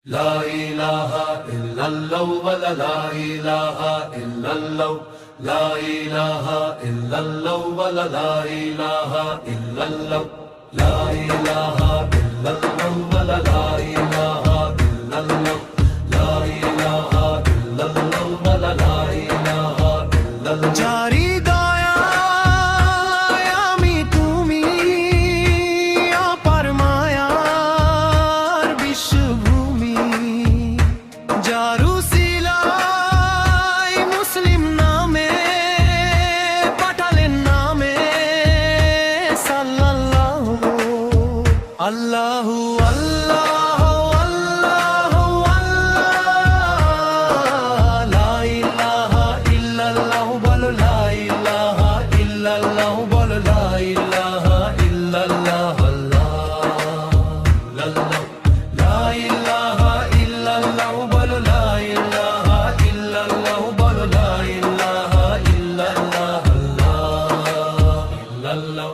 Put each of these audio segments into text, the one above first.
لا إله إلا الله ولا لا إله إلا الله لا إله إلا الله ولا لا إله إلا الله لا إله إلا الله ولا لا إله إلا الله لا إله إلا الله ولا لا إله إلا الله জারি দয়ায় আমি তুমি অপার মায়ার বিশ্বভূমি জারুসিলাই মুসলিম নামে পাঠালেন নামে সাল্লাল্লাহু আল্লাহু আল্লাহু আল্লাহু আল্লাহ লা ইলাহা ইল্লাল্লাহু বলো লা ইলাহা ইল্লাল্লাহু বলো লা ইলাহা ইল্লাল্লাহ আল্লাহ লা ইলাহা ইল্লাল্লাহু বলো লা ইলাহা ইল্লাল্লাহু বলো লা ইলাহা ইল্লাল্লাহ আল্লাহ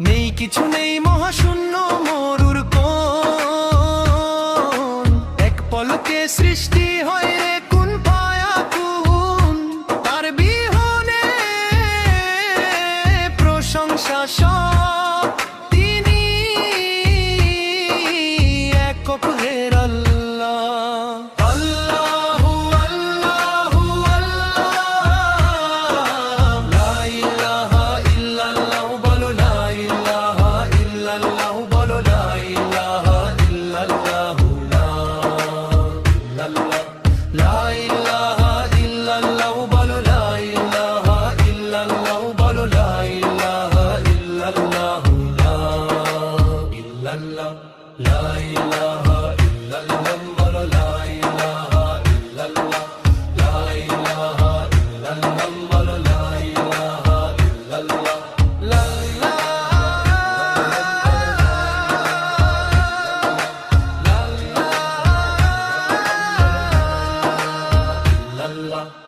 নেই কিছু নেই মহাশূন্য মরুর কোন এক পলকে সৃষ্টি হয় রে কুন ফায়াকুন তার বিহনে প্রশংসা সব তিনি একক হের আল্লাহ